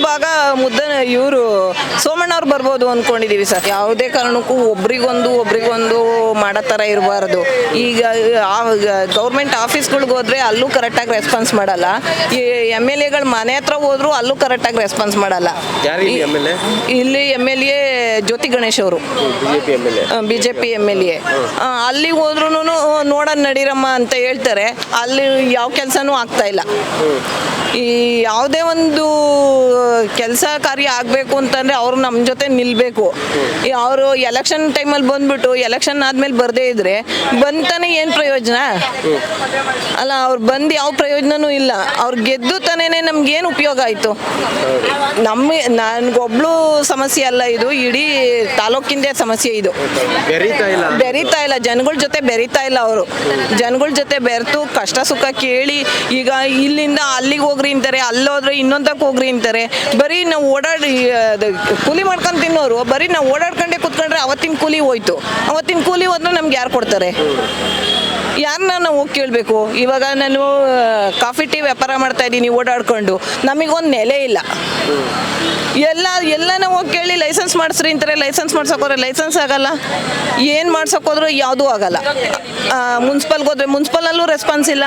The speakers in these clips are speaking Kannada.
ಭಾಗ ಇವರು ಸೋಮಣ್ಣವ್ರು ಬರ್ಬೋದು ಅಂದ್ಕೊಂಡಿದ್ದೀವಿ ಸರ್. ಯಾವುದೇ ಕಾರಣಕ್ಕೂ ಒಬ್ರಿಗೊಂದು ಮಾಡೋ ಥರ ಇರಬಾರ್ದು. ಈಗ ಗೌರ್ಮೆಂಟ್ ಆಫೀಸ್ಗಳಿಗೆ ಹೋದ್ರೆ ಅಲ್ಲೂ ಕರೆಕ್ಟಾಗಿ ರೆಸ್ಪಾನ್ಸ್ ಮಾಡಲ್ಲ. ಈ MLAಗಳು ಮನೆ ಹತ್ರ ಹೋದ್ರು ಅಲ್ಲೂ ಕರೆಕ್ಟಾಗಿ ರೆಸ್ಪಾನ್ಸ್ ಮಾಡಲ್ಲ. ಇಲ್ಲಿ MLA ಜ್ಯೋತಿ ಗಣೇಶ್ ಅವರು BJP MLA. ಅಲ್ಲಿಗೆ ಹೋದ್ರು ನೋಡೋಣ ನಡೀರಮ್ಮ ಅಂತ ಹೇಳ್ತಾರೆ. ಅಲ್ಲಿ ಯಾವ ಕೆಲಸನೂ ಆಗ್ತಾ ಇಲ್ಲ. ಈ ಯಾವುದೇ ಒಂದು ಕೆಲಸ ಕಾರ್ಯ ಆಗಬೇಕು ಅಂತಂದರೆ ಅವರು ನಮ್ಮ ಜೊತೆ ನಿಲ್ಲಬೇಕು. ಅವರು ಎಲೆಕ್ಷನ್ ಟೈಮಲ್ಲಿ ಬಂದ್ಬಿಟ್ಟು ಎಲೆಕ್ಷನ್ ಆದಮೇಲೆ ಬರದೇ ಇದ್ದರೆ ಬಂತಾನೆ ಏನು ಪ್ರಯೋಜನ ಅಲ್ಲ. ಅವ್ರು ಬಂದು ಯಾವ ಪ್ರಯೋಜನವೂ ಇಲ್ಲ. ಅವ್ರು ಗೆದ್ದು ತಾನೇ ನಮ್ಗೇನು ಉಪಯೋಗ ಆಯಿತು? ನನಗೊಬ್ಳು ಸಮಸ್ಯೆ ಅಲ್ಲ ಇದು, ಇಡೀ ತಾಲೂಕಿಂದೇ ಸಮಸ್ಯೆ ಇದು. ಬೆರೀತಾ ಇಲ್ಲ ಜನಗಳ ಜೊತೆ ಬೆರೀತಾ ಇಲ್ಲ. ಅವರು ಜನಗಳ ಜೊತೆ ಬೆರೆತು ಕಷ್ಟ ಸುಖ ಕೇಳಿ, ಈಗ ಇಲ್ಲಿಂದ ಅಲ್ಲಿಗೆ ಹೋಗ್ರಿ ಅಂತಾರೆ, ಅಲ್ಲೋದ್ರೆ ಇನ್ನೊಂದಕ್ಕೆ ಹೋಗ್ರಿ ಅಂತಾರೆ. ಬರೀ ನಾವು ಕೂಲಿ ಮಾಡ್ಕೊಂಡು ತಿನ್ನೋರು ಬರೀ ನಾವು ಓಡಾಡ್ಕೊಂಡೇ ಕುತ್ಕೊಂಡ್ರೆ ಅವತ್ತಿನ ಕೂಲಿ ಹೋಯ್ತು. ಅವತ್ತಿನ ಕೂಲಿ ಹೋದ್ರೆ ನಮ್ಗೆ ಯಾರು ಕೊಡ್ತಾರೆ? ಯಾರನ್ನ ನಾವು ಹೋಗಿ ಕೇಳಬೇಕು? ಇವಾಗ ನಾನು ಕಾಫಿ ಟೀ ವ್ಯಾಪಾರ ಮಾಡ್ತಾ ಇದ್ದೀನಿ ಓಡಾಡ್ಕೊಂಡು, ನಮಗೊಂದು ನೆಲೆ ಇಲ್ಲ. ಎಲ್ಲ ನಾವು ಹೋಗಿ ಕೇಳಿ ಲೈಸೆನ್ಸ್ ಮಾಡಿಸ್ರಿ ಅಂತಾರೆ. ಲೈಸೆನ್ಸ್ ಮಾಡ್ಸೋಕೋದ್ರೆ ಲೈಸೆನ್ಸ್ ಆಗಲ್ಲ. ಏನು ಮಾಡ್ಸೋಕೋದ್ರೂ ಯಾವುದೂ ಆಗಲ್ಲ. ಮುನ್ಸಿಪಲ್ಗೆ ಹೋದ್ರೆ ಮುನ್ಸಿಪಲಲ್ಲೂ ರೆಸ್ಪಾನ್ಸ್ ಇಲ್ಲ.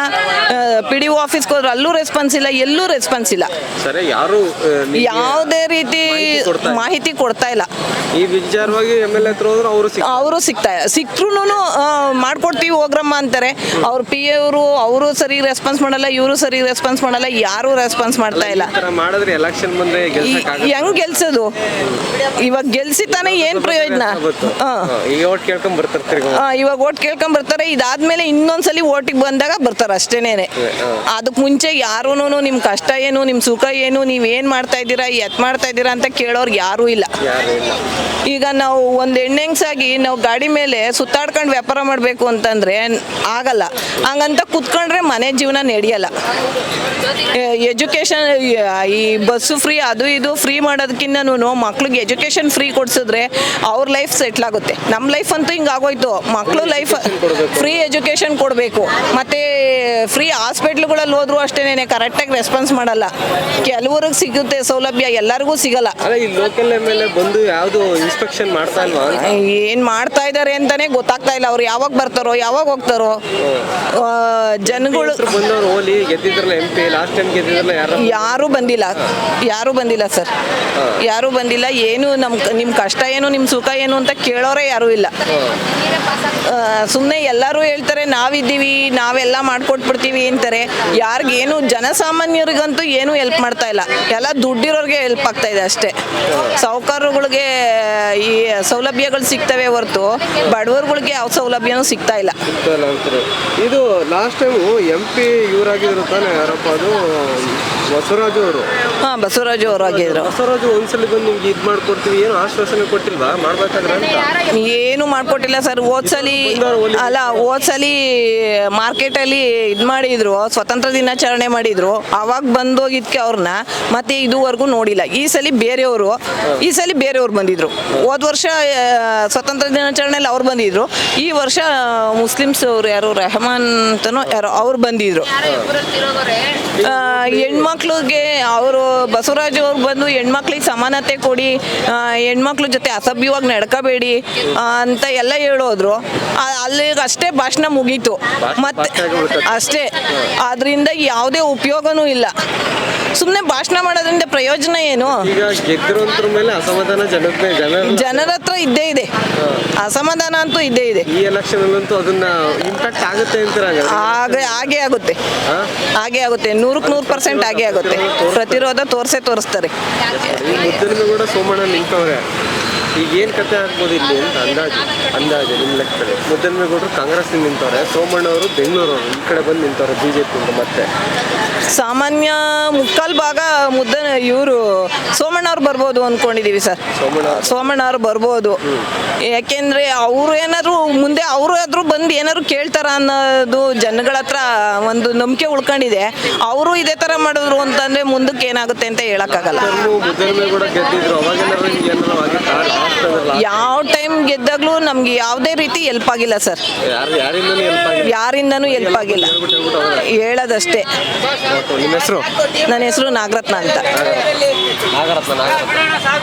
PDO ಆಫೀಸ್ಗೆ ಹೋದ್ರೆ ಅಲ್ಲೂ ರೆಸ್ಪಾನ್ಸ್ ಇಲ್ಲ. ಎಲ್ಲೂ ರೆಸ್ಪಾನ್ಸ್ ಇಲ್ಲ. ಯಾವುದೇ ರೀತಿ ಮಾಹಿತಿ ಕೊಡ್ತಾ ಇಲ್ಲ. ಈ ವಿಚಾರವಾಗಿ MLA ಹತ್ರ ಹೋದ್ರು ಅವರು ಸಿಕ್ತ್ರು ಮಾಡ್ಕೊಡ್ತೀವಿ ಹೋಗ್ರಮ್ಮ ಅಂತಾರೆ. ಅವ್ರ PA ಅವರು ಸರಿ ರೆಸ್ಪಾನ್ಸ್ ಮಾಡಲ್ಲ, ಇವರು ಸರಿ ರೆಸ್ಪಾನ್ಸ್ ಮಾಡಲ್ಲ. ಯಾರು ರೆಸ್ಪಾನ್ಸ್ ಮಾಡ್ತಾ ಇಲ್ಲ. ಮಾಡಿದ್ರೆ ಎಲೆಕ್ಷನ್ ಬಂದ್ರೆ ಹೆಂಗ್ ಗೆಲ್ಸೋದು? ಇವಾಗ ಗೆಲ್ಸಿ ತಾನೇ ಏನ್ ಪ್ರಯೋಜನ? ಇವಾಗ ಓಟ್ ಕೇಳ್ಕೊಂಡ್ ಬರ್ತಾರೆ. ಇದಾದ್ಮೇಲೆ ಇನ್ನೊಂದ್ಸಲಿ ಓಟಿಗೆ ಬಂದಾಗ ಬರ್ತಾರೆ ಅಷ್ಟೇನೆ. ಅದಕ್ ಮುಂಚೆ ಯಾರು ನಿಮ್ ಕಷ್ಟ ಏನು, ನಿಮ್ ಸುಖ ಏನು, ನೀವ್ ಏನ್ ಮಾಡ್ತಾ ಇದ್ದೀರಾ, ಎತ್ ಮಾಡ್ತಾ ಇದ್ದೀರಾ ಅಂತ ಕೇಳೋರ್ಗೆ ಯಾರು ಇಲ್ಲ. ಈಗ ನಾವು ಒಂದು ಹೆಣ್ಣೆಂಗ್ಸಾಗಿ ನಾವು ಗಾಡಿ ಮೇಲೆ ಸುತ್ತಾಡ್ಕೊಂಡು ವ್ಯಾಪಾರ ಮಾಡಬೇಕು ಅಂತಂದ್ರೆ ಆಗಲ್ಲ. ಹಂಗಂತ ಕುತ್ಕೊಂಡ್ರೆ ಮನೆ ಜೀವನ ನಡೆಯಲ್ಲ. ಎಜುಕೇಶನ್ ಈ ಬಸ್ಸು ಫ್ರೀ ಅದು ಇದು ಫ್ರೀ ಮಾಡೋದಕ್ಕಿಂತನೂ ಮಕ್ಳಿಗೆ ಎಜುಕೇಶನ್ ಫ್ರೀ ಕೊಡ್ಸಿದ್ರೆ ಅವ್ರ ಲೈಫ್ ಸೆಟ್ಲ್ ಆಗುತ್ತೆ. ನಮ್ಮ ಲೈಫ್ ಅಂತೂ ಹಿಂಗೆ ಆಗೋಯ್ತು. ಮಕ್ಕಳು ಲೈಫ್ ಫ್ರೀ ಎಜುಕೇಶನ್ ಕೊಡಬೇಕು. ಮತ್ತು ಫ್ರೀ ಹಾಸ್ಪಿಟ್ಲ್ಗಳಲ್ಲಿ ಹೋದ್ರು ಅಷ್ಟೇನೆ ಕರೆಕ್ಟಾಗಿ ರೆಸ್ಪಾನ್ಸ್ ಮಾಡಲ್ಲ. ಕೆಲವ್ರಿಗೆ ಸಿಗುತ್ತೆ ಸೌಲಭ್ಯ, ಎಲ್ಲರಿಗೂ ಸಿಗಲ್ಲ. ಬಂದು ಯಾವುದು ಇನ್ಸ್ಪೆಕ್ಷನ್ ಮಾಡ್ತಾ ಇಲ್ವಾ? ಏನು ಮಾಡ್ತಾ ಇದ್ದಾರೆ ಅಂತಾನೆ ಗೊತ್ತಾಗ್ತಾ ಇಲ್ಲ. ಅವ್ರು ಯಾವಾಗ ಬರ್ತಾರೋ ಯಾವಾಗ ಹೋಗ್ತಾರೋ. ಜನಗಳು ಯಾರು ಬಂದಿಲ್ಲ ಸರ್. ಯಾರು ಬಂದಿಲ್ಲ. ಏನು ನಿಮ್ಮ ಕಷ್ಟ ಏನು, ನಿಮ್ಮ ಸುಖ ಏನು ಅಂತ ಕೇಳೋರೇ ಯಾರೂ ಇಲ್ಲ. ಸುಮ್ಮನೆ ಎಲ್ಲರೂ ಹೇಳ್ತಾರೆ ನಾವಿದ್ದೀವಿ, ನಾವೆಲ್ಲ ಮಾಡ್ಕೊಟ್ಬಿಡ್ತೀವಿ ಅಂತಾರೆ. ಯಾರಿಗೇನು ಜನಸಾಮಾನ್ಯರಿಗಂತೂ ಏನು ಹೆಲ್ಪ್ ಮಾಡ್ತಾ ಇಲ್ಲ. ಎಲ್ಲ ದುಡ್ಡಿರೋರಿಗೆ ಹೆಲ್ಪ್ ಆಗ್ತಾ ಇದೆ ಅಷ್ಟೇ. ಸಾಹುಕಾರಗಳಿಗೆ ಈ ಸೌಲಭ್ಯಗಳು ಸಿಗ್ತವೆ ಹೊರತು ಬಡವರುಗಳಿಗೆ ಯಾವ ಸೌಲಭ್ಯನೂ ಸಿಗ್ತಾ ಇಲ್ಲ. ಇದು ಲಾಸ್ಟ್ ಟೈಮ್ MP ಇವರಾಗಿದ್ರು ತಾನೆ, ಯಾರಪ್ಪ ಅದು ಬಸವರಾಜು ಅವರು. ಬಸವರಾಜು ಅವರು ಆಗಿದ್ರು. ಬಸವರಾಜು ಒಂದ್ಸಲಿ ಬಂದು ನಿಮ್ಗೆ ಇದು ಮಾಡ್ಕೊಡ್ತೀವಿ ಏನು ಆಶ್ವಾಸನೆ ಕೊಟ್ಟಿಲ್ವಾ? ಮಾಡ್ಬೇಕಾದ್ರೆ ಏನು ಮಾಡ್ಕೊಟ್ಟಿಲ್ಲ ಸರ್. ಹೋದ್ಸಲಿ ಮಾರ್ಕೆಟಲ್ಲಿ ಇದು ಮಾಡಿದ್ರು, ಸ್ವತಂತ್ರ ದಿನಾಚರಣೆ ಮಾಡಿದ್ರು. ಅವಾಗ ಬಂದೋಗಿದ್ಕೆ ಅವ್ರನ್ನ ಮತ್ತೆ ಇದುವರೆಗೂ ನೋಡಿಲ್ಲ. ಈ ಸಲ ಬೇರೆಯವರು ಬಂದಿದ್ರು. ಹೋದ ವರ್ಷ ಸ್ವತಂತ್ರ ದಿನಾಚರಣೆಯಲ್ಲಿ ಅವ್ರು ಬಂದಿದ್ರು. ಈ ವರ್ಷ ಮುಸ್ಲಿಮ್ಸ್ ಅವರು ಯಾರು ರೆಹಮಾನ್ ಅಂತನೋ ಯಾರೋ ಅವ್ರು ಬಂದಿದ್ರು. ಹೆಣ್ಮಕ್ಳಿಗೆ ಅವರು ಬಸವರಾಜು ಅವ್ರು ಬಂದು ಹೆಣ್ಮಕ್ಳಿಗೆ ಸಮಾನತೆ ಕೊಡಿ, ಹೆಣ್ಮಕ್ಳ ಜೊತೆ ಅಸಭ್ಯವಾಗಿ ನಡ್ಕೋಬೇಡಿ ಅಂತ ಎಲ್ಲ ಹೇಳೋದ್ರು. ಅಲ್ಲಿಗೆ ಅಷ್ಟೇ ಭಾಷಣ ಮುಗೀತು. ಮತ್ತೆ ಅಷ್ಟೇ. ಅದರಿಂದ ಯಾವುದೇ ಉಪಯೋಗನೂ ಇಲ್ಲ. ಸುಮ್ಮನೆ ಭಾಷಣ ಮಾಡೋದ್ರಿಂದ ಪ್ರಯೋಜನ ಏನು? ಜನರ ಹತ್ರ ಇದ್ದೇ ಇದೆ. ಅಸಮಾಧಾನ ಅಂತೂ ಇದ್ದೇ ಇದೆ. ಈ ಎಲೆಕ್ಷನ್ ಅಂತೂ ಅದನ್ನ ಇಂಪ್ಯಾಕ್ಟ್ ಆಗುತ್ತೆ ಅಂತಾರೆ. ಹಾಗೆ ಆಗುತ್ತೆ 100% ಹಾಗೆ ಆಗುತ್ತೆ. ಪ್ರತಿರೋಧ ತೋರಿಸ್ತಾರೆ. ಕೂಡ ಸೋಮಣ್ಣ ನಿಂತವ್ರೆ. ಈಗ ಏನು ಕತೆ ಆಗ್ಬೋದು ಇಲ್ಲಿ ಅಂತ ಅಂದಾಜು ನಿಮ್ಮ ಲೆಕ್ಕದಲ್ಲಿ? ಮುದ್ದನ್ಮೇಗೌಡರು ಕಾಂಗ್ರೆಸ್ ನಿಂತವ್ರೆ, ಸೋಮಣ್ಣ ಅವರು ಬೆಂಗಳೂರು ಈ ಕಡೆ ಬಂದು ನಿಂತವ್ರೆ BJP. ಮತ್ತೆ ಸಾಮಾನ್ಯ ಮುಕ್ಕಾಲು ಭಾಗ ಇವರು ಸೋಮಣ್ಣ ಅವ್ರು ಬರ್ಬೋದು ಅಂದ್ಕೊಂಡಿದ್ದೀವಿ ಸರ್. ಸೋಮಣ್ಣ ಅವ್ರು ಬರ್ಬೋದು. ಯಾಕೆಂದರೆ ಅವರು ಏನಾದರೂ ಮುಂದೆ ಅವರು ಬಂದು ಏನಾದ್ರು ಕೇಳ್ತಾರ ಅನ್ನೋದು ಜನಗಳ ಹತ್ರ ಒಂದು ನಂಬಿಕೆ ಉಳ್ಕೊಂಡಿದೆ. ಅವರು ಇದೇ ಥರ ಮಾಡಿದ್ರು ಅಂತಂದರೆ ಮುಂದಕ್ಕೆ ಏನಾಗುತ್ತೆ ಅಂತ ಹೇಳೋಕ್ಕಾಗಲ್ಲ. ಯಾವ ಟೈಮ್ ಗೆದ್ದಾಗಲೂ ನಮ್ಗೆ ಯಾವುದೇ ರೀತಿ ಹೆಲ್ಪ್ ಆಗಿಲ್ಲ ಸರ್. ಯಾರಿಂದನೂ ಹೆಲ್ಪ್ ಆಗಿಲ್ಲ. ಹೇಳೋದಷ್ಟೇ. ನಿಮ್ಮ ಹೆಸರು? ನನ್ನ ಹೆಸರು ನಾಗರತ್ನ ಅಂತ. ನಾಗರತ್ನ